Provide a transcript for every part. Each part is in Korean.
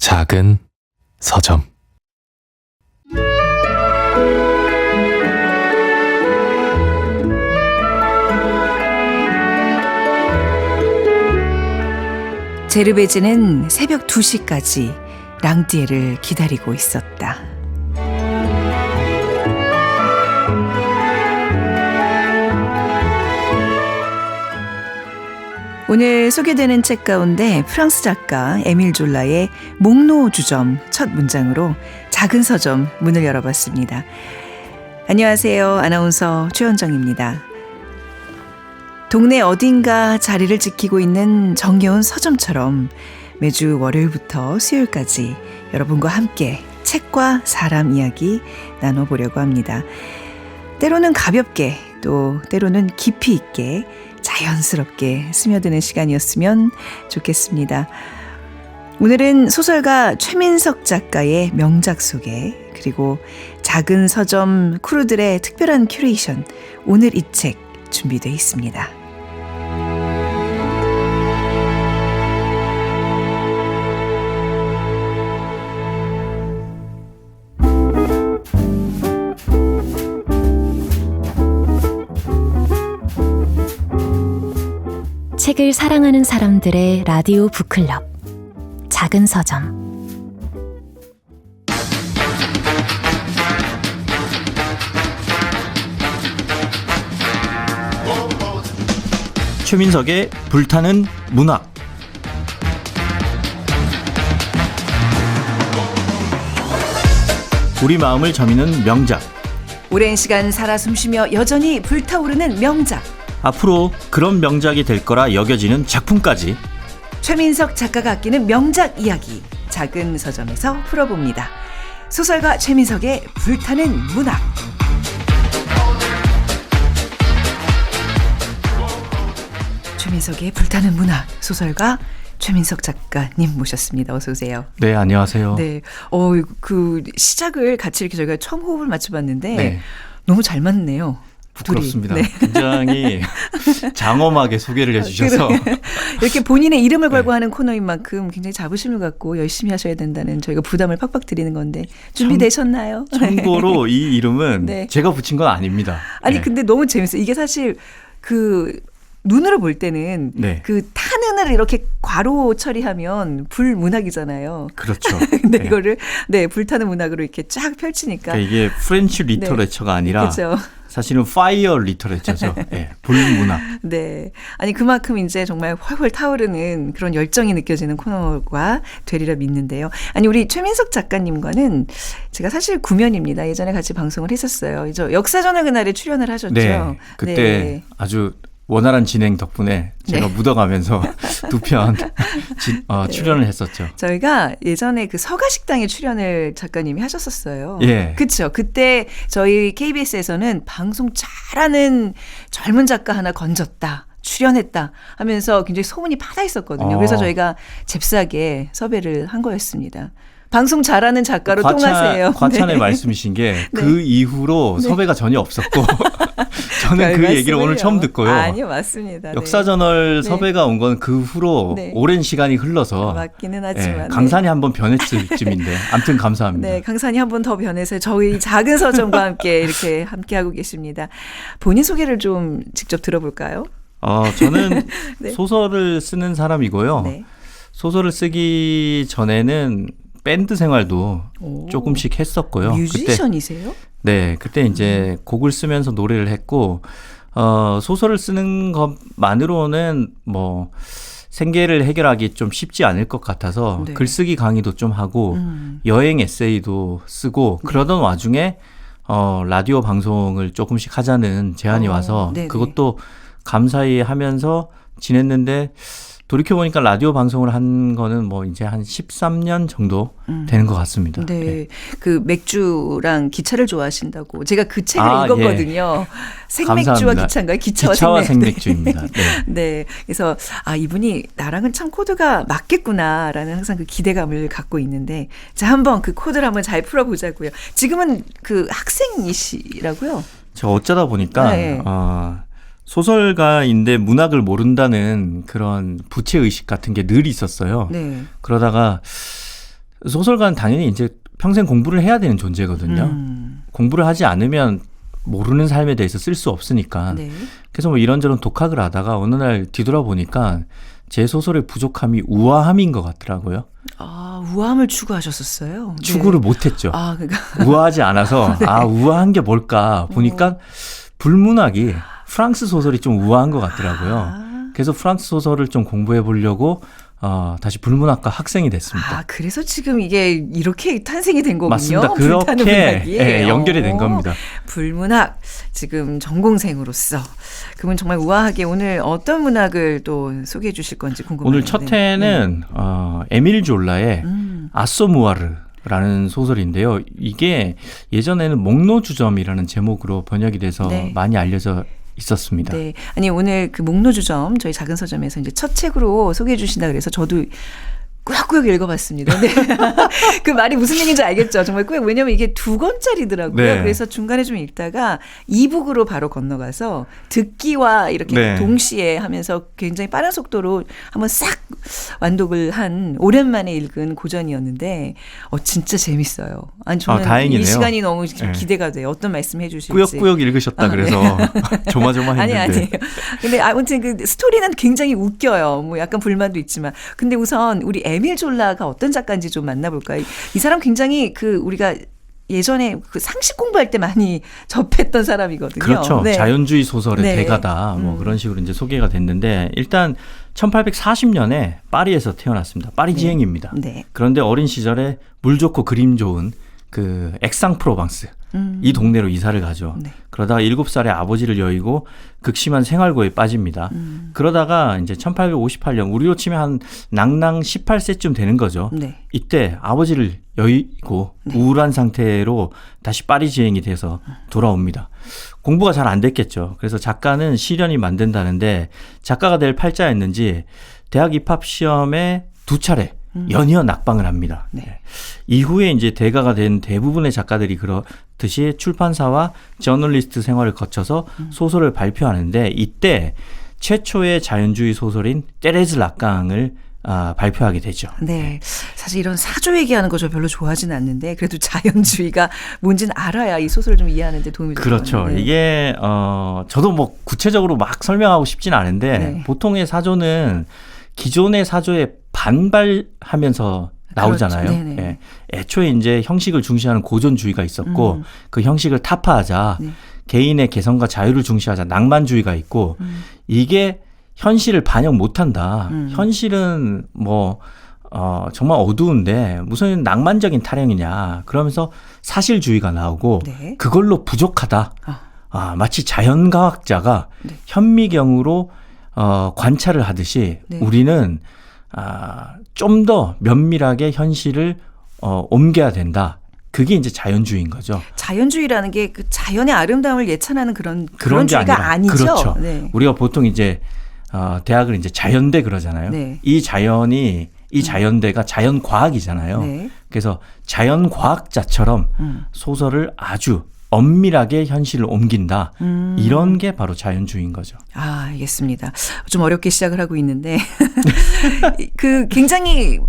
작은 서점. 제르베즈는 새벽 2시까지 랑디에를 기다리고 있었다. 오늘 소개되는 책 가운데 프랑스 작가 에밀 졸라의 목로 주점 첫 문장으로 작은 서점 문을 열어봤습니다. 안녕하세요. 아나운서 최현정입니다. 동네 어딘가 자리를 지키고 있는 정겨운 서점처럼 매주 월요일부터 수요일까지 여러분과 함께 책과 사람 이야기 나눠보려고 합니다. 때로는 가볍게 또 때로는 깊이 있게 자연스럽게 스며드는 시간이었으면 좋겠습니다. 오늘은 소설가 최민석 작가의 명작 소개, 그리고 작은 서점 크루들의 특별한 큐레이션, 오늘 이 책 준비되어 있습니다. 책을 사랑하는 사람들의 라디오 북클럽 작은 서점. 최민석의 불타는 문학. 우리 마음을 저미는 명작. 오랜 시간 살아 숨쉬며 여전히 불타오르는 명작. 앞으로 그런 명작이 될 거라 여겨지는 작품까지. 최민석 작가가 아끼는 명작 이야기, 작은 서점에서 풀어봅니다. 소설가 최민석의 불타는 문학. 최민석의 불타는 문학, 소설가 최민석 작가님 모셨습니다. 어서 오세요. 네, 안녕하세요. 네, 그 시작을 같이 이렇게 저희가 처음 호흡을 맞춰봤는데 네. 너무 잘 맞네요. 부끄럽습니다. 네. 굉장히 장엄하게 소개를 해주셔서 이렇게 본인의 이름을 걸고 네. 하는 코너인 만큼 굉장히 자부심을 갖고 열심히 하셔야 된다는 저희가 부담을 팍팍 드리는 건데 준비되셨나요? 참고로 이 이름은 네. 제가 붙인 건 아닙니다. 아니 네. 근데 너무 재밌어요. 이게 사실 그 눈으로 볼 때는 네. 그 타는을 이렇게 괄호 처리하면 불문학이잖아요. 그렇죠. 근데 네. 이거를 불타는 문학으로 이렇게 쫙 펼치니까 그러니까 이게 프렌치 리터레처가 아니라 그렇죠. 사실은 파이어 리터레처죠. 네, 불문학. 네. 아니, 그만큼 이제 정말 훨훨 타오르는 그런 열정이 느껴지는 코너가 되리라 믿는데요. 아니, 우리 최민석 작가님과는 제가 사실 구면입니다. 예전에 같이 방송을 했었어요. 저 역사전의 그날에 출연을 하셨죠. 네. 그때 네. 아주 원활한 진행 덕분에 제가 네. 묻어가면서 두 편 출연을 했었죠. 저희가 예전에 그 서가식당에 출연을 작가님이 하셨었어요. 예. 그렇죠. 그때 저희 KBS에서는 방송 잘하는 젊은 작가 하나 건졌다. 출연했다 하면서 굉장히 소문이 파다 있었거든요. 그래서 저희가 잽싸게 섭외를 한 거였습니다. 방송 잘하는 작가로 통하세요. 과찬의 네. 말씀이신 게 그 네. 이후로 네. 섭외가 전혀 없었고 저는 그 얘기를 오늘 처음 듣고요. 아니요, 맞습니다. 역사저널 네. 섭외가 온 건 그 후로 네. 오랜 시간이 흘러서 맞기는 하지만 강산이 한번 변했을 쯤인데 아무튼 감사합니다. 네, 강산이 한 번 더 변해서 저희 작은 서점과 함께 이렇게 함께하고 계십니다. 본인 소개를 좀 직접 들어볼까요? 저는 네. 소설을 쓰는 사람이고요. 네. 소설을 쓰기 전에는 밴드 생활도 조금씩 했었고요. 뮤지션이세요? 그때 이제 곡을 쓰면서 노래를 했고, 소설을 쓰는 것만으로는 뭐 생계를 해결하기 좀 쉽지 않을 것 같아서 네. 글쓰기 강의도 좀 하고 여행 에세이도 쓰고 그러던 와중에 라디오 방송을 조금씩 하자는 제안이 와서 네네. 그것도 감사히 하면서 지냈는데 돌이켜보니까 라디오 방송을 한 거는 뭐 이제 한 13년 정도 되는 것 같습니다. 네. 네. 그 맥주랑 기차를 좋아하신다고 제가 그 책을 아, 읽었거든요. 생맥주와 감사합니다. 기차인가요? 기차와 생맥. 생맥주입니다. 네. 네. 그래서 이분이 나랑은 참 코드가 맞겠구나라는 항상 그 기대감을 갖고 있는데 자, 한번 그 코드를 한번 잘 풀어보자고요. 지금은 그 학생이시라고요? 제가 어쩌다 보니까 네. 소설가인데 문학을 모른다는 그런 부채의식 같은 게 늘 있었어요. 네. 그러다가 소설가는 당연히 이제 평생 공부를 해야 되는 존재거든요. 공부를 하지 않으면 모르는 삶에 대해서 쓸 수 없으니까. 네. 그래서 뭐 이런저런 독학을 하다가 어느 날 뒤돌아보니까 제 소설의 부족함이 우아함인 것 같더라고요. 아, 우아함을 추구하셨었어요. 네. 추구를 못했죠. 아, 그러니까 우아하지 않아서 우아한 게 뭘까 보니까 불문학이 프랑스 소설이 좀 우아한 것 같더라고요. 그래서 프랑스 소설을 좀 공부해 보려고 다시 불문학과 학생이 됐습니다. 아, 그래서 지금 이게 이렇게 탄생이 된 거군요. 맞습니다. 불타는 그렇게 문학이. 연결이 된 겁니다. 불문학 지금 전공생으로서 그분 정말 우아하게 오늘 어떤 문학을 또 소개해 주실 건지 궁금해요. 오늘 첫 회는 에밀 졸라의 아소무아르라는 소설인데요. 이게 예전에는 목노주점이라는 제목으로 번역이 돼서 네. 많이 알려져 있었습니다. 네. 아니 오늘 그 목노주점 저희 작은 서점에서 이제 첫 책으로 소개해 주신다 그래서 저도 꾸역꾸역 읽어봤습니다. 네. 그 말이 무슨 얘기인지 알겠죠. 정말 꾸역. 왜냐면 이게 2권짜리더라고요. 네. 그래서 중간에 좀 읽다가 이북으로 바로 건너가서 듣기와 이렇게 네. 동시에 하면서 굉장히 빠른 속도로 한번 싹 완독을 한 오랜만에 읽은 고전이었는데 진짜 재밌어요. 아니 저는 다행이네요. 이 시간이 너무 네. 기대가 돼요. 어떤 말씀 해주실지. 꾸역꾸역 읽으셨다 그래서 조마조마했는데. 아니에요. 근데 아무튼 그 스토리는 굉장히 웃겨요. 뭐 약간 불만도 있지만. 근데 우선 우리 에밀 졸라가 어떤 작가인지 좀 만나볼까요? 이 사람 굉장히 우리가 예전에 그 상식 공부할 때 많이 접했던 사람이거든요. 그렇죠. 네. 자연주의 소설의 네. 대가다. 뭐 그런 식으로 이제 소개가 됐는데 일단 1840년에 파리에서 태어났습니다. 파리지앵입니다. 네. 그런데 어린 시절에 물 좋고 그림 좋은 그 액상프로방스 이 동네로 이사를 가죠. 네. 그러다가 7살에 아버지를 여의고 극심한 생활고에 빠집니다. 그러다가 이제 1858년 우리로 치면 한 낭낭 18세쯤 되는 거죠. 네. 이때 아버지를 여의고 우울한 상태로 다시 파리지앵이 돼서 돌아옵니다. 공부가 잘 안 됐겠죠. 그래서 작가는 시련이 만든다는데 작가가 될 팔자였는지 대학 입학 시험에 2차례 연이어 낙방을 합니다. 네. 이후에 이제 대가가 된 대부분의 작가들이 그렇듯이 출판사와 저널리스트 생활을 거쳐서 소설을 발표하는데 이때 최초의 자연주의 소설인 테레즈 락강을 발표하게 되죠. 네. 사실 이런 사조 얘기하는 거 저 별로 좋아하지는 않는데 그래도 자연주의가 뭔지는 알아야 이 소설을 좀 이해하는 데 도움이 되거든요. 그렇죠. 네. 이게 저도 뭐 구체적으로 막 설명하고 싶진 않은데 네. 보통의 사조는 기존의 사조에 반발하면서 나오잖아요. 그렇죠. 네네. 예. 애초에 이제 형식을 중시하는 고전주의가 있었고 그 형식을 타파하자 네. 개인의 개성과 자유를 중시하자 낭만주의가 있고 이게 현실을 반영 못한다. 현실은 뭐 정말 어두운데 무슨 낭만적인 타령이냐. 그러면서 사실주의가 나오고 네. 그걸로 부족하다. 마치 자연과학자가 네. 현미경으로 관찰을 하듯이 네. 우리는 좀 더 면밀하게 현실을 옮겨야 된다. 그게 이제 자연주의인 거죠. 자연주의라는 게 그 자연의 아름다움을 예찬하는 그런 그런 게 주의가 아니라 아니죠. 그렇죠. 네. 우리가 보통 이제 대학을 이제 자연대 그러잖아요. 네. 이 자연대가 자연과학이잖아요. 네. 그래서 자연과학자처럼 소설을 아주 엄밀하게 현실을 옮긴다. 이런 게 바로 자연주의인 거죠. 알겠습니다. 좀 어렵게 시작을 하고 있는데 그 굉장히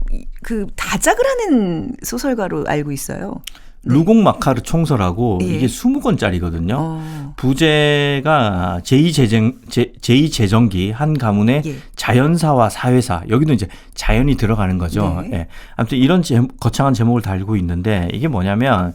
그 다작을 하는 소설가로 알고 있어요. 네. 루공 마카르 총서라고 예. 이게 20권짜리거든요. 부제가 제2제정기 한 가문의 예. 자연사와 사회사. 여기도 이제 자연이 들어가는 거죠. 네. 예. 아무튼 이런 거창한 제목을 달고 있는데 이게 뭐냐면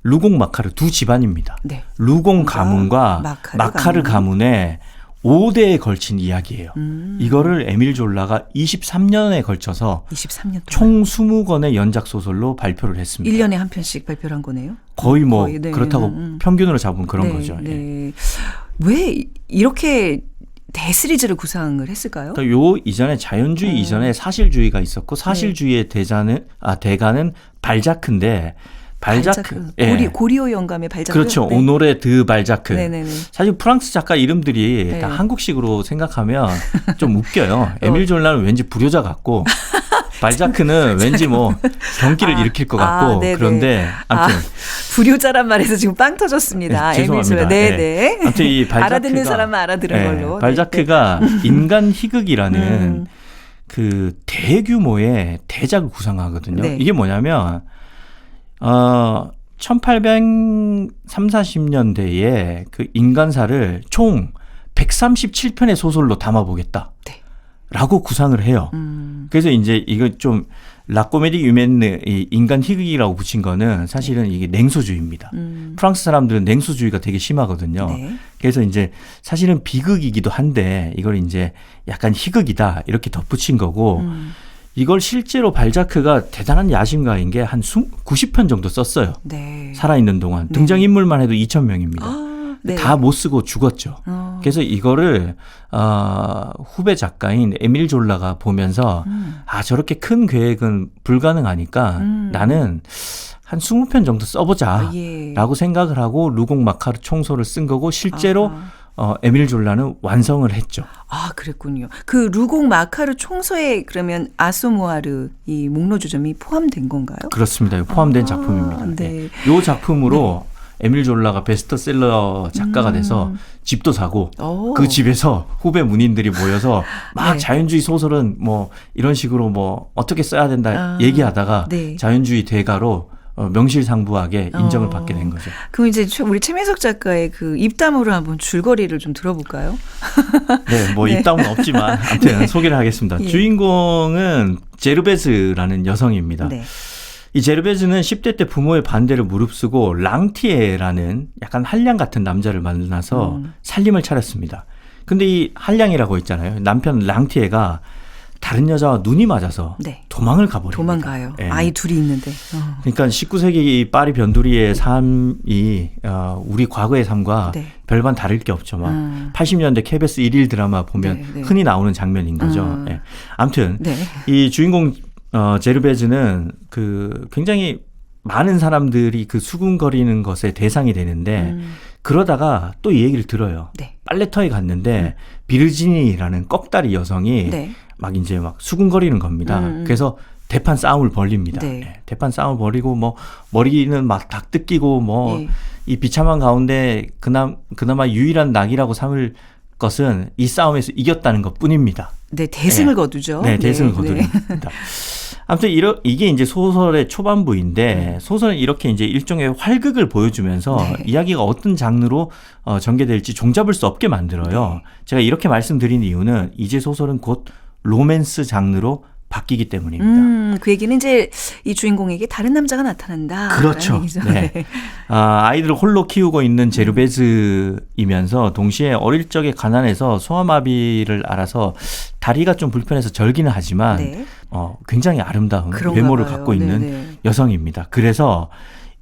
루공 마카르 두 집안입니다. 네. 루공 가문과 마카르 가문의 5대에 걸친 이야기예요. 이거를 에밀 졸라가 23년에 걸쳐서 23년 동안 총 20권의 연작 소설로 발표를 했습니다. 1년에 한 편씩 발표를 한 거네요. 거의 뭐 네. 그렇다고 평균으로 잡으면 그런 거죠. 예. 네. 왜 이렇게 대시리즈를 구상을 했을까요? 그러니까 요 이전에 자연주의 이전에 사실주의가 있었고 사실주의의 대가는 발자크인데 발자크. 예. 고리오 영감의 발자크. 그렇죠. 네. 오노레 드 발자크. 네네네. 사실 프랑스 작가 이름들이 네. 다 한국식으로 생각하면 좀 웃겨요. 에밀 졸라는 왠지 불효자 같고 발자크는 왠지 뭐 경기를 일으킬 것 같고 네네. 그런데 아무튼 불효자란 말에서 지금 빵 터졌습니다. 네, 죄송합니다. 네네. 아무튼 이 발자크가 알아듣는 사람만 알아들은 걸로. 발자크가 인간 희극이라는 그 대규모의 대작을 구상하거든요. 네. 이게 뭐냐면 1840년대에 그 인간사를 총 137편의 소설로 담아보겠다. 네. 라고 구상을 해요. 그래서 이제 이거 좀 라코메디 유멘느 이 인간 희극이라고 붙인 거는 사실은 이게 냉소주의입니다. 프랑스 사람들은 냉소주의가 되게 심하거든요. 네. 그래서 이제 사실은 비극이기도 한데 이걸 이제 약간 희극이다 이렇게 덧붙인 거고 이걸 실제로 발자크가 대단한 야심가인 게 한 90편 정도 썼어요. 네. 살아있는 동안. 등장인물만 해도 2,000명입니다. 네. 다 못 쓰고 죽었죠. 그래서 이거를 후배 작가인 에밀 졸라가 보면서 저렇게 큰 계획은 불가능하니까 나는 한 20편 정도 써보자 예. 라고 생각을 하고 루공 마카르 총소를 쓴 거고 실제로 에밀 졸라는 완성을 했죠. 아, 그랬군요. 그 루공 마카르 총서에 그러면 아소모아르 이 목로주점이 포함된 건가요? 그렇습니다. 포함된 작품입니다. 네. 이 작품으로 에밀 졸라가 베스트셀러 작가가 돼서 집도 사고 그 집에서 후배 문인들이 모여서 막 네. 자연주의 소설은 뭐 이런 식으로 뭐 어떻게 써야 된다 얘기하다가 네. 자연주의 대가로 명실상부하게 인정을 받게 된 거죠. 그럼 이제 우리 최민석 작가의 그 입담으로 한번 줄거리를 좀 들어볼까요? 네, 뭐 네. 입담은 없지만 아무튼 소개를 하겠습니다. 예. 주인공은 제르베즈라는 여성입니다. 네. 이 제르베즈는 10대 때 부모의 반대를 무릅쓰고 랑티에라는 약간 한량 같은 남자를 만나서 살림을 차렸습니다. 근데 이 한량이라고 있잖아요. 남편 랑티에가 다른 여자와 눈이 맞아서 네. 도망을 가버립니다. 도망가요. 예. 아이 둘이 있는데. 그러니까 19세기 파리 변두리의 삶이 우리 과거의 삶과 네. 별반 다를 게 없죠. 막 80년대 KBS 1일 드라마 보면 네, 네. 흔히 나오는 장면인 거죠. 예. 아무튼 네. 이 주인공 제르베즈는 그 굉장히 많은 사람들이 그 수군거리는 것의 대상이 되는데 그러다가 또 이 얘기를 들어요. 네. 빨래터에 갔는데 비르지니라는 꺽다리 여성이 네. 막 이제 막 수군거리는 겁니다. 그래서 대판 싸움을 벌립니다. 네. 예, 대판 싸움을 벌이고 뭐 머리는 막 닭 끼고 뭐 예. 이 비참한 가운데 그나마 유일한 낙이라고 삼을 것은 이 싸움에서 이겼다는 것뿐입니다. 네, 대승을 거두죠. 네, 대승을 네. 거둡니다. 아무튼 이게 이제 소설의 초반부인데 소설은 이렇게 이제 일종의 활극을 보여주면서 네. 이야기가 어떤 장르로 전개될지 종잡을 수 없게 만들어요. 네. 제가 이렇게 말씀드린 이유는 이제 소설은 곧 로맨스 장르로 바뀌기 때문입니다. 그 얘기는 이제 이 주인공에게 다른 남자가 나타난다. 그렇죠. 네. 아이들을 홀로 키우고 있는 제르베즈이면서 동시에 어릴 적에 가난해서 소아마비를 앓아서 다리가 좀 불편해서 절기는 하지만 네. 굉장히 아름다운 그런가 외모를 봐요. 갖고 있는 네네. 여성입니다. 그래서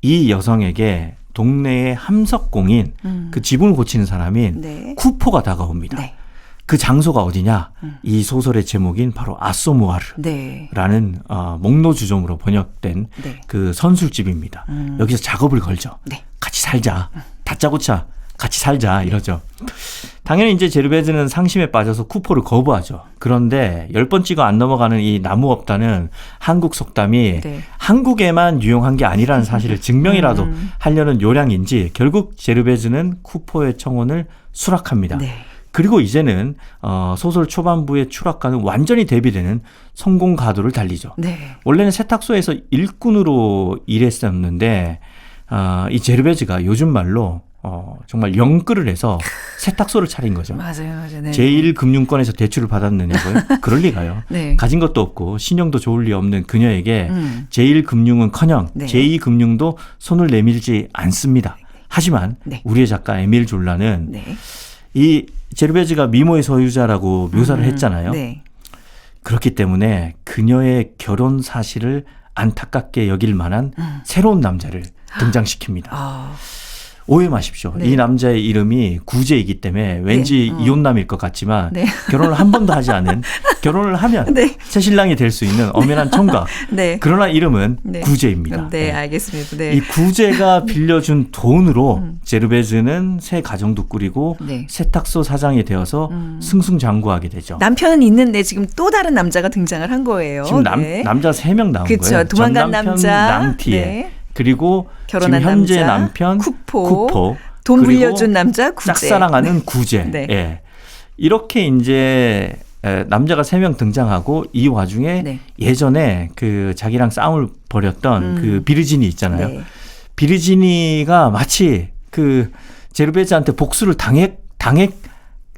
이 여성에게 동네의 함석공인 그 지붕을 고치는 사람인 네. 쿠포가 다가옵니다. 네. 그 장소가 어디냐? 이 소설의 제목인 바로 아소모아르라는 네. 목로주점으로 번역된 네. 그 선술집입니다. 여기서 작업을 걸죠. 네. 같이 살자. 다짜고짜 같이 살자 이러죠. 당연히 이제 제르베즈는 상심에 빠져서 쿠포를 거부하죠. 그런데 10번 찍어 안 넘어가는 이 나무 없다는 한국 속담이 네. 한국에만 유용한 게 아니라는 사실을 증명이라도 하려는 요량인지 결국 제르베즈는 쿠포의 청혼을 수락합니다. 네. 그리고 이제는 소설 초반부의 추락과는 완전히 대비되는 성공 가도를 달리죠. 네. 원래는 세탁소에서 일꾼으로 일했었는데 이 제르베즈가 요즘 말로 정말 영끌을 해서 세탁소를 차린 거죠. 맞아요. 네. 제1금융권에서 대출을 받았느냐고요? 그럴 리가요. 네. 가진 것도 없고 신용도 좋을 리 없는 그녀에게 제1금융은커녕 네. 제2금융도 손을 내밀지 않습니다. 하지만 네. 우리의 작가 에밀 졸라는 네. 이 제르베즈가 미모의 소유자라고 묘사를 했잖아요. 네. 그렇기 때문에 그녀의 결혼 사실을 안타깝게 여길 만한 새로운 남자를 등장시킵니다. 아, 오해 마십시오. 네. 이 남자의 이름이 구제이기 때문에 왠지 네. 이혼남일 것 같지만 네. 결혼을 한 번도 하지 않은 결혼을 하면 네. 새 신랑이 될 수 있는 엄연한 청각. 네. 그러나 이름은 네. 구제입니다. 네, 네. 알겠습니다. 네. 이 구제가 빌려준 돈으로 제르베즈는 새 가정도 꾸리고 네. 세탁소 사장이 되어서 승승장구하게 되죠. 남편은 있는데 지금 또 다른 남자가 등장을 한 거예요. 지금 네. 남자 3명 나온 그쵸. 거예요. 도망간 전 남편 남자. 랑티에 네. 그리고 결혼한 지금 현재 남자, 남편 쿠포. 돈 그리고 물려준 남자 구제. 짝사랑하는 구제. 네. 예. 이렇게 이제 남자가 3명 등장하고 이 와중에 네. 예전에 그 자기랑 싸움을 벌였던 그 비르지니 있잖아요. 네. 비르지니가 마치 그 제르베즈한테 복수를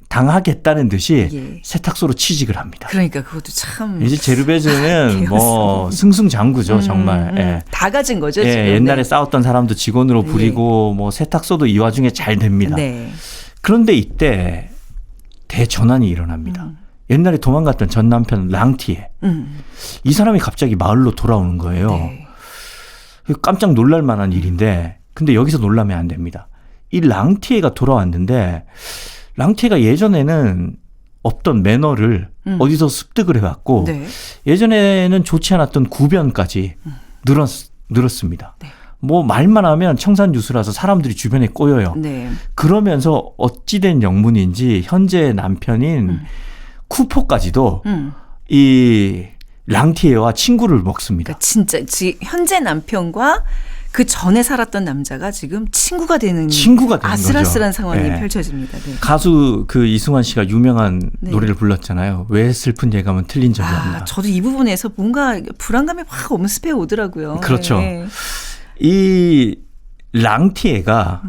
당하겠다는 듯이 예. 세탁소로 취직을 합니다. 그러니까 그것도 참 이제 제르베즈는 뭐 승승장구죠, 정말. 예. 다 가진 거죠. 예, 지금. 옛날에 네. 싸웠던 사람도 직원으로 부리고 뭐 세탁소도 이 와중에 잘 됩니다. 네. 그런데 이때 대전환이 일어납니다. 옛날에 도망갔던 전 남편 랑티에 이 사람이 갑자기 마을로 돌아오는 거예요. 네. 깜짝 놀랄 만한 일인데 근데 여기서 놀라면 안 됩니다. 이 랑티에가 돌아왔는데 랑티에가 예전에는 없던 매너를 어디서 습득을 해왔고 네. 예전에는 좋지 않았던 구변까지 늘었습니다. 네. 뭐 말만 하면 청산유수라서 사람들이 주변에 꼬여요. 네. 그러면서 어찌된 영문인지 현재 남편인 쿠포까지도 이 랑티에와 친구를 먹습니다. 그러니까 진짜 현재 남편과 그 전에 살았던 남자가 지금 친구가 되는 아슬아슬한 거죠. 상황이 네. 펼쳐집니다. 네. 가수 그 이승환 씨가 유명한 네. 노래를 불렀잖아요. 왜 슬픈 예감은 틀린 적이 없나. 저도 이 부분에서 뭔가 불안감이 확 엄습해 오더라고요. 그렇죠. 네. 이 랑티에가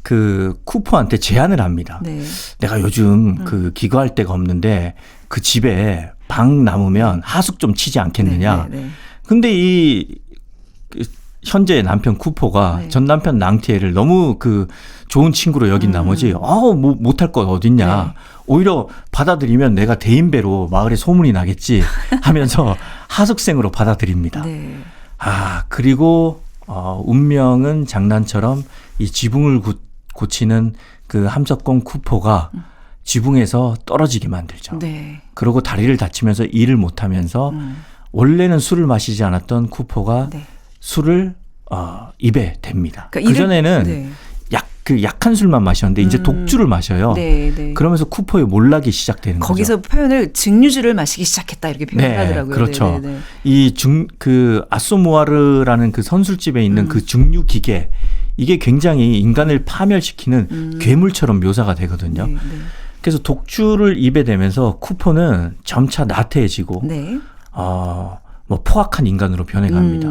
그 쿠포한테 제안을 합니다. 네. 내가 요즘 그 기거할 데가 없는데 그 집에 방 남으면 하숙 좀 치지 않겠느냐. 네, 네, 네. 근데 그 현재 남편 쿠포가 네. 전 남편 랑티에를 너무 그 좋은 친구로 여긴 나머지 뭐 못할 것 어딨냐. 네. 오히려 받아들이면 내가 대인배로 마을에 소문이 나겠지 하면서 하숙생으로 받아들입니다. 네. 그리고 운명은 장난처럼 이 지붕을 고치는 그 함석공 쿠포가 지붕에서 떨어지게 만들죠. 네. 그리고 다리를 다치면서 일을 못하면서 원래는 술을 마시지 않았던 쿠포가 네. 술을 입에 댑니다. 그러니까 그전에는 네. 약한 술만 마셨는데 이제 독주를 마셔요. 네, 네. 그러면서 쿠포의 몰락이 시작되는 거기서 거죠. 표현을 증류주를 마시기 시작했다 이렇게 표현을 하더라고요. 그렇죠. 네, 네, 네. 이 그 아소무아르라는 그 선술집에 있는 그 증류 기계 이게 굉장히 인간을 파멸시키는 괴물처럼 묘사가 되거든요. 네, 네. 그래서 독주를 입에 대면서 쿠포는 점차 나태해지고 네. 뭐 포악한 인간으로 변해갑니다.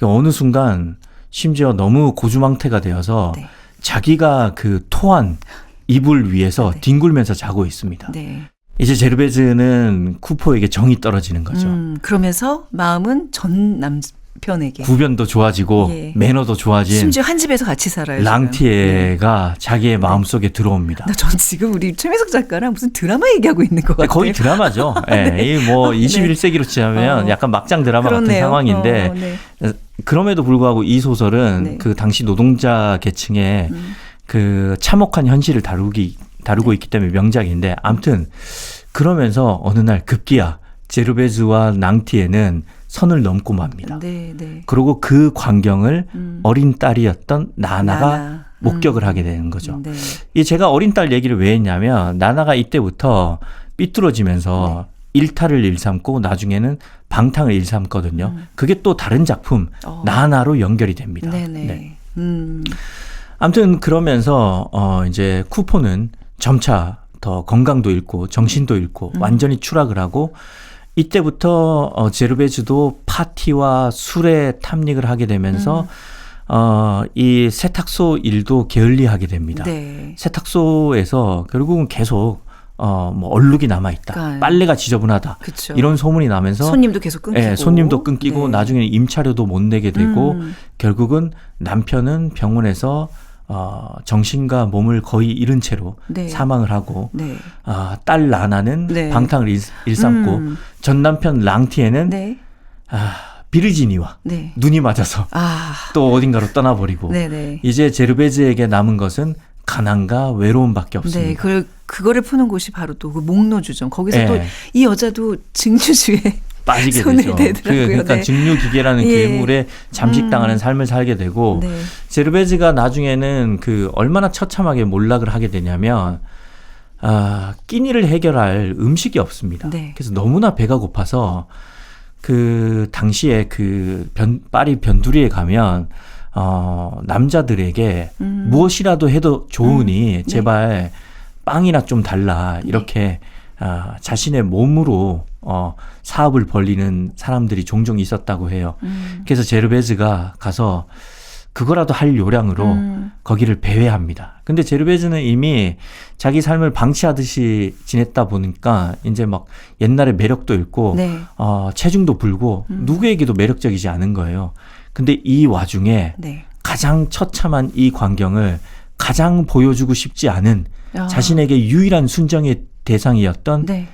어느 순간 심지어 너무 고주망태가 되어서 네. 자기가 그 토한 이불 위에서 네. 뒹굴면서 자고 있습니다. 네. 이제 제르베즈는 쿠포에게 정이 떨어지는 거죠. 그러면서 마음은 전 남편에게 구변도 좋아지고 예. 매너도 좋아진 심지어 한 집에서 같이 살아요. 랑티에가 자기의 마음속에 들어옵니다. 전 지금 우리 최민석 작가랑 무슨 드라마 얘기하고 있는 것 같아요. 거의 드라마죠. 네. 뭐 21세기로 치자면 약간 막장 드라마 같은 상황인데 네. 그럼에도 불구하고 이 소설은 네. 그 당시 노동자 계층의 그 참혹한 현실을 다루고 있기 때문에 명작인데 아무튼 그러면서 어느 날 급기야 제르베즈와 랑티에는 선을 넘고 맙니다. 네, 네. 그리고 그 광경을 어린 딸이었던 나나가 나나. 목격을 하게 되는 거죠. 네. 이 제가 어린 딸 얘기를 왜 했냐면 나나가 이때부터 삐뚤어지면서 일탈을 일삼고 나중에는 방탕을 일삼거든요. 그게 또 다른 작품 나나로 연결이 됩니다. 네네. 네. 음. 아무튼 그러면서 이제 쿠포는 점차 더 건강도 잃고 정신도 잃고 완전히 추락을 하고 이때부터 제르베즈도 파티와 술에 탐닉을 하게 되면서 이 세탁소 일도 게을리하게 됩니다. 네. 세탁소에서 결국은 계속 뭐 얼룩이 남아 있다. 그러니까요. 빨래가 지저분하다. 그쵸. 이런 소문이 나면서 손님도 계속 끊기고. 예, 손님도 끊기고 네. 나중에 임차료도 못 내게 되고 결국은 남편은 병원에서 정신과 몸을 거의 잃은 채로 네. 사망을 하고 네. 딸 나나는 네. 방탕을 일삼고 전 남편 랑티에는 네. 비르지니와 네. 눈이 맞아서 또 어딘가로 떠나버리고 네네. 이제 제르베즈에게 남은 것은 가난과 외로움밖에 없습니다. 네, 그거를 푸는 곳이 바로 또 그 목로주점. 거기서 네. 또 이 여자도 증류주에 빠지게 손을 되죠. 대더라고요. 그러니까 네. 증류기계라는 예. 괴물에 잠식당하는 삶을 살게 되고 네. 제르베즈가 나중에는 그 얼마나 처참하게 몰락을 하게 되냐면 끼니를 해결할 음식이 없습니다. 네. 그래서 너무나 배가 고파서 그 당시에 그 파리 변두리에 가면 남자들에게 무엇이라도 해도 좋으니 제발 빵이나 좀 달라 이렇게 자신의 몸으로 사업을 벌리는 사람들이 종종 있었다고 해요. 그래서 제르베즈가 가서 그거라도 할 요량으로 거기를 배회합니다. 근데 제르베즈는 이미 자기 삶을 방치하듯이 지냈다 보니까 이제 막 옛날에 매력도 잃고 네. 체중도 불고 누구에게도 매력적이지 않은 거예요. 근데 이 와중에 네. 가장 처참한 이 광경을 가장 보여주고 싶지 않은 자신에게 유일한 순정의 대상이었던 네.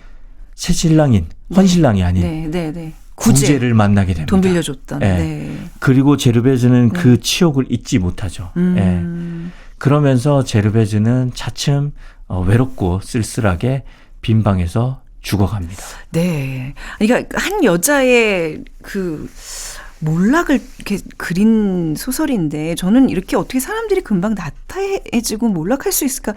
새 신랑인 헌신랑이 아닌 네. 네. 네. 구제를 만나게 됩니다. 돈 빌려줬던. 네. 네. 그리고 제르베즈는 그 치욕을 잊지 못하죠. 예. 그러면서 제르베즈는 차츰 외롭고 쓸쓸하게 빈 방에서 죽어갑니다. 네. 그러니까 한 여자의 그 몰락을 이렇게 그린 소설인데 저는 이렇게 어떻게 사람들이 금방 나태해지고 몰락할 수 있을까?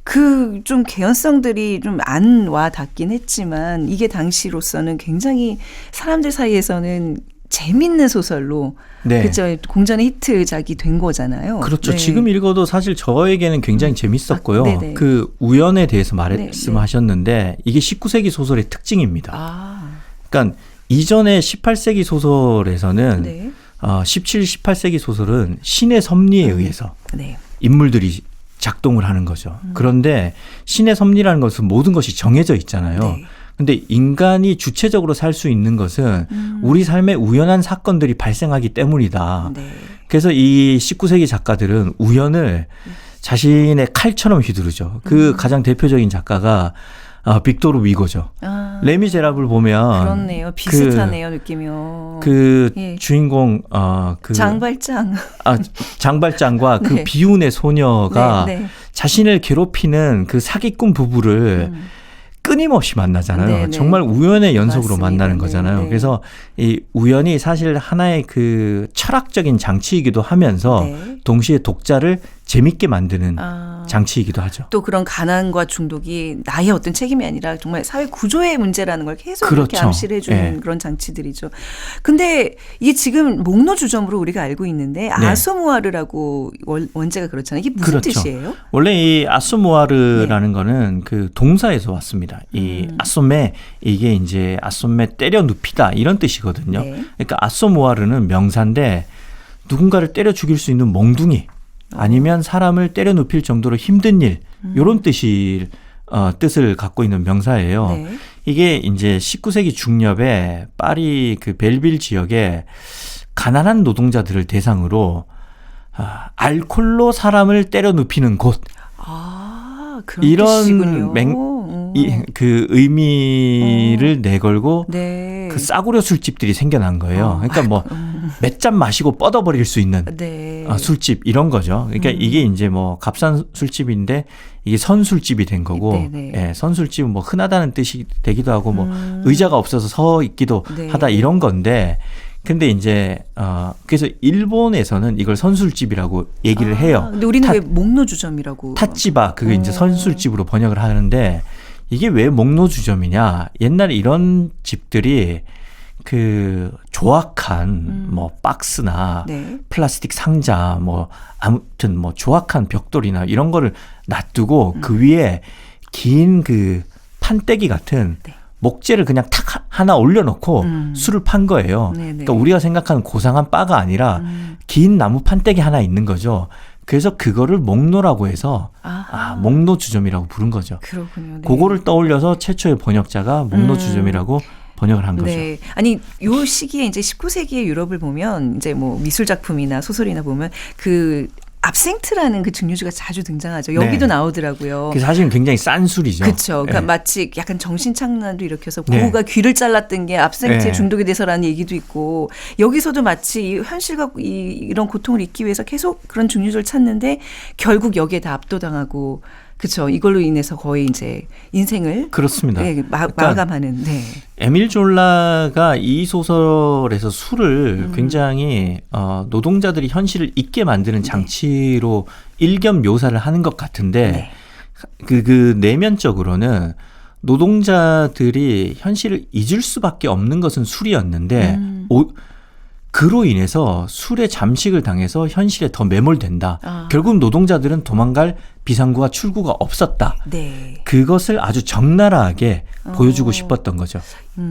그 좀 개연성들이 좀 안 와 닿긴 했지만 이게 당시로서는 굉장히 사람들 사이에서는 재밌는 소설로 네. 그죠 공전의 히트작이 된 거잖아요. 그렇죠. 네. 지금 읽어도 사실 저에게는 굉장히 재밌었고요. 네네. 그 우연에 대해서 네. 말씀하셨는데 이게 19세기 소설의 특징입니다. 아, 그러니까 이전의 18세기 소설에서는 네. 17, 18세기 소설은 신의 섭리에 의해서 네. 인물들이 작동을 하는 거죠. 그런데 신의 섭리라는 것은 모든 것이 정해져 있잖아요. 네. 근데 인간이 주체적으로 살 수 있는 것은 우리 삶에 우연한 사건들이 발생하기 때문이다. 네. 그래서 이 19세기 작가들은 우연을 자신의 칼처럼 휘두르죠. 그 가장 대표적인 작가가 빅토르 위고죠. 아, 레미제라블 보면 그렇네요. 비슷하네요, 느낌이요. 그 예. 주인공 그 장발장. 장발장과 그 네. 비운의 소녀가 네, 네. 자신을 괴롭히는 그 사기꾼 부부를 끊임없이 만나잖아요. 네, 네. 정말 우연의 연속으로 맞습니다. 만나는 네, 거잖아요. 네. 그래서 이 우연이 사실 하나의 그 철학적인 장치이기도 하면서 네. 동시에 독자를 재밌게 만드는 아, 장치이기도 하죠. 또 그런 가난과 중독이 나의 어떤 책임이 아니라 정말 사회 구조의 문제라는 걸 계속 이렇게 그렇죠. 암시를 해주는 예. 그런 장치들이죠. 근데 이게 지금 목로 주점으로 우리가 알고 있는데 아소무아르라고 원제가 그렇잖아요. 이게 무슨 그렇죠. 뜻이에요? 원래 이 아소무아르라는 거는 그 동사에서 왔습니다. 이 아소메 이게 이제 아소메 때려 눕히다 이런 뜻이거든요. 네. 그러니까 아소무아르는 명사인데 누군가를 때려 죽일 수 있는 몽둥이 아니면 사람을 때려 눕힐 정도로 힘든 일 이런 뜻을 갖고 있는 명사예요. 네. 이게 이제 19세기 중엽에 파리 그 벨빌 지역에 가난한 노동자들을 대상으로 알코올로 사람을 때려 눕히는 곳 아, 그런 이런 뜻이군요. 그 의미를 내걸고 네. 그 싸구려 술집들이 생겨난 거예요. 그러니까 뭐 몇 잔 마시고 뻗어버릴 수 있는 네. 술집 이런 거죠. 그러니까 이게 이제 뭐 값싼 술집인데 이게 선술집이 된 거고, 네네. 예, 선술집은 뭐 흔하다는 뜻이 되기도 하고 뭐 의자가 없어서 서 있기도 네. 하다 이런 건데, 근데 이제 그래서 일본에서는 이걸 선술집이라고 얘기를 해요. 근데 우리는 왜 목로 주점이라고? 타찌바 그게 이제 선술집으로 번역을 하는데 이게 왜 목로주점이냐? 옛날에 이런 집들이 그 조악한 뭐 박스나 네. 플라스틱 상자 뭐 아무튼 뭐 조악한 벽돌이나 이런 거를 놔두고 그 위에 긴 그 판때기 같은 네. 목재를 그냥 탁 하나 올려놓고 술을 판 거예요. 네네. 그러니까 우리가 생각하는 고상한 바가 아니라 긴 나무 판때기 하나 있는 거죠. 그래서 그거를 목로라고 해서 목로주점이라고 부른 거죠. 그렇군요. 네. 그거를 떠올려서 최초의 번역자가 목로주점이라고 번역을 한 거죠. 네. 아니, 요 시기에 이제 19세기의 유럽을 보면 이제 뭐 미술 작품이나 소설이나 보면 그 압생트라는 그 증류주가 자주 등장하죠. 여기도 네. 나오더라고요. 그 사실은 굉장히 싼 술이죠. 그렇죠. 그러니까 예. 마치 약간 정신착란도 일으켜서 네. 고우가 귀를 잘랐던 게 압생트에 네. 중독이 돼서라는 얘기도 있고 여기서도 마치 이 현실과 이런 고통을 잊기 위해서 계속 그런 증류주를 찾는데 결국 여기에 다 압도당하고 그렇죠. 이걸로 인해서 거의 이제 인생을 그렇습니다. 네, 마감하는. 네. 에밀 졸라가 이 소설에서 술을 굉장히 노동자들이 현실을 잊게 만드는 장치로 일견 묘사를 하는 것 같은데 네. 그 내면적으로는 노동자들이 현실을 잊을 수밖에 없는 것은 술이었는데 그로 인해서 술에 잠식을 당해서 현실에 더 매몰된다. 아. 결국 노동자들은 도망갈 비상구와 출구가 없었다. 네. 그것을 아주 적나라하게 보여주고 싶었던 거죠.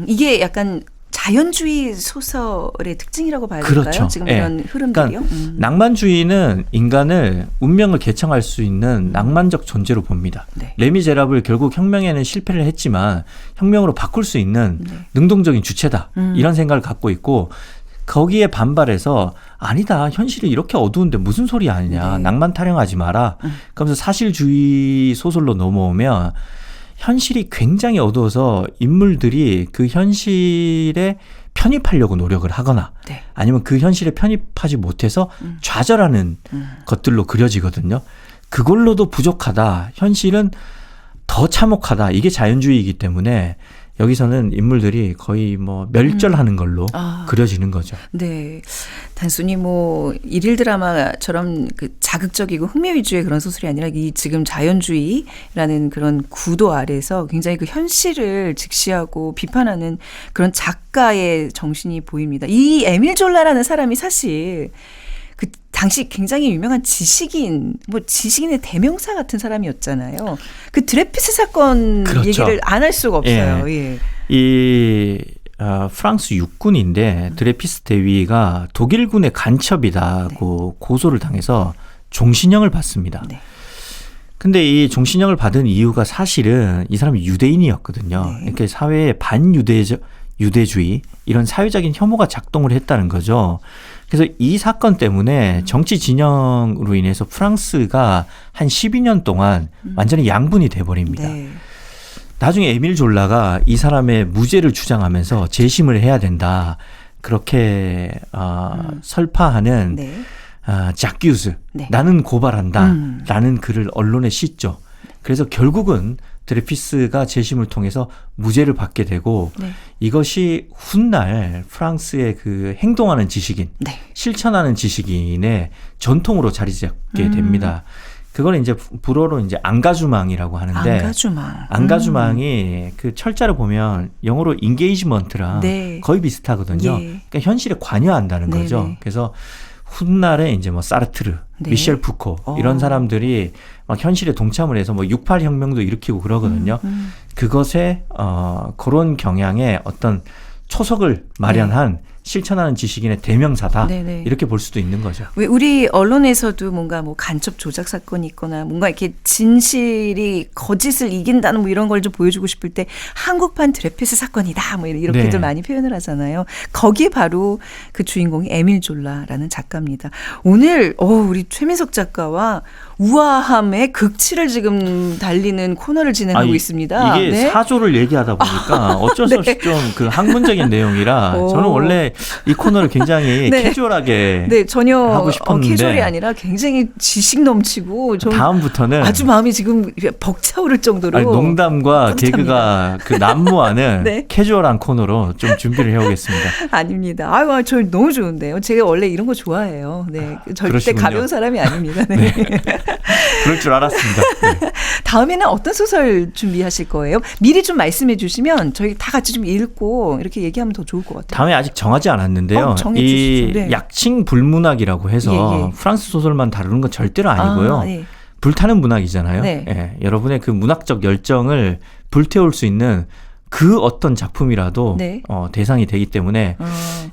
이게 약간 자연주의 소설의 특징이라고 봐야 될까요? 그렇죠. 지금 예. 이런 흐름들이요. 그러니까 낭만주의는 인간을 운명을 개척할 수 있는 낭만적 존재로 봅니다. 네. 레미제라블 결국 혁명에는 실패를 했지만 혁명으로 바꿀 수 있는 네. 능동적인 주체다. 이런 생각을 갖고 있고 거기에 반발해서 아니다. 현실이 이렇게 어두운데 무슨 소리 하느냐. 네. 낭만 타령하지 마라. 그러면서 사실주의 소설로 넘어오면 현실이 굉장히 어두워서 인물들이 그 현실에 편입하려고 노력을 하거나 네. 아니면 그 현실에 편입하지 못해서 좌절하는 것들로 그려지거든요. 그걸로도 부족하다. 현실은 더 참혹하다. 이게 자연주의이기 때문에 여기서는 인물들이 거의 뭐 멸절하는 걸로 아. 그려지는 거죠. 네. 단순히 뭐 일일 드라마처럼 그 자극적이고 흥미 위주의 그런 소설이 아니라 이 지금 자연주의라는 그런 구도 아래서 굉장히 그 현실을 직시하고 비판하는 그런 작가의 정신이 보입니다. 이 에밀 졸라라는 사람이 사실 그 당시 굉장히 유명한 지식인, 뭐 지식인의 대명사 같은 사람이었잖아요. 그 드레피스 사건 그렇죠. 얘기를 안 할 수가 없어요. 예. 이 프랑스 육군인데 드레피스 대위가 독일군의 간첩이다고 고소를 당해서 종신형을 받습니다. 네. 근데 이 종신형을 받은 이유가 사실은 이 사람이 유대인이었거든요. 네. 그러니까 사회에 유대주의 이런 사회적인 혐오가 작동을 했다는 거죠. 그래서 이 사건 때문에 정치 진영으로 인해서 프랑스가 한 12년 동안 완전히 양분이 돼버립니다. 네. 나중에 에밀 졸라가 이 사람의 무죄를 주장하면서 재심을 해야 된다. 그렇게 설파하는 네. 자큐즈, 네. 나는 고발한다. 라는 글을 언론에 싣죠. 그래서 결국은 드레피스가 재심을 통해서 무죄를 받게 되고 네. 이것이 훗날 프랑스의 그 행동하는 지식인, 네. 실천하는 지식인의 전통으로 자리 잡게 됩니다. 그거는 이제 불어로 이제 앙가주망이라고 하는데 앙가주망. 앙가주망이 그 철자를 보면 영어로 인게이지먼트랑 네. 거의 비슷하거든요. 예. 그러니까 현실에 관여한다는 네네. 거죠. 그래서 훗날에 이제 뭐 사르트르, 네. 미셸 푸코 이런 사람들이 막 현실에 동참을 해서 뭐 68 혁명도 일으키고 그러거든요. 그것에 그런 경향의 어떤 초석을 마련한 실천하는 지식인의 대명사다. 네네. 이렇게 볼 수도 있는 거죠. 왜 우리 언론에서도 뭔가 뭐 간첩 조작 사건이 있거나 뭔가 이렇게 진실이 거짓을 이긴다는 뭐 이런 걸 좀 보여주고 싶을 때 한국판 드레피스 사건이다 뭐 이렇게들 네. 많이 표현을 하잖아요. 거기에 바로 그 주인공이 에밀 졸라라는 작가입니다. 오늘 우리 최민석 작가와 우아함의 극치를 지금 달리는 코너를 진행하고 있습니다. 이게 네? 사조를 얘기하다 보니까 어쩔 수 없이 좀 그 학문적인 내용이라 저는 원래 이 코너를 굉장히 네. 캐주얼하게 네, 전혀 하고 싶었는데 캐주얼이 아니라 굉장히 지식 넘치고 좀 다음부터는 아주 마음이 지금 벅차오를 정도로 아니, 농담과 뿌듯합니다. 개그가 그 난무하는 네. 캐주얼한 코너로 좀 준비를 해오겠습니다. 아닙니다. 아유, 저 너무 좋은데요. 제가 원래 이런 거 좋아해요. 네, 절대 그러시군요. 가벼운 사람이 아닙니다. 네. 그럴 줄 알았습니다. 네. 다음에는 어떤 소설 준비하실 거예요? 미리 좀 말씀해 주시면 저희 다 같이 좀 읽고 이렇게 얘기하면 더 좋을 것 같아요. 다음에 아직 정하지 않았는데요. 정해 이 주시죠. 네. 약칭 불문학이라고 해서 예, 예. 프랑스 소설만 다루는 건 절대로 아니고요. 아, 네. 불타는 문학이잖아요. 네. 예, 여러분의 그 문학적 열정을 불태울 수 있는 그 어떤 작품이라도 네. 대상이 되기 때문에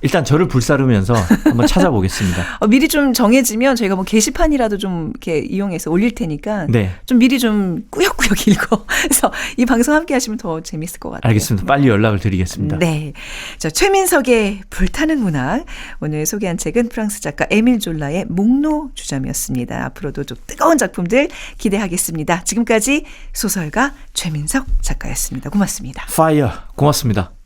일단 저를 불사르면서 한번 찾아보겠습니다. 미리 좀 정해지면 저희가 뭐 게시판이라도 좀 이렇게 이용해서 올릴 테니까 네. 좀 미리 좀 꾸역꾸역 읽어. 그래서 이 방송 함께 하시면 더 재밌을 것 같아요. 알겠습니다. 빨리 연락을 드리겠습니다. 네. 자, 최민석의 불타는 문학. 오늘 소개한 책은 프랑스 작가 에밀 졸라의 목로 주점이었습니다. 앞으로도 좀 뜨거운 작품들 기대하겠습니다. 지금까지 소설가 최민석 작가였습니다. 고맙습니다. 파이어 고맙습니다.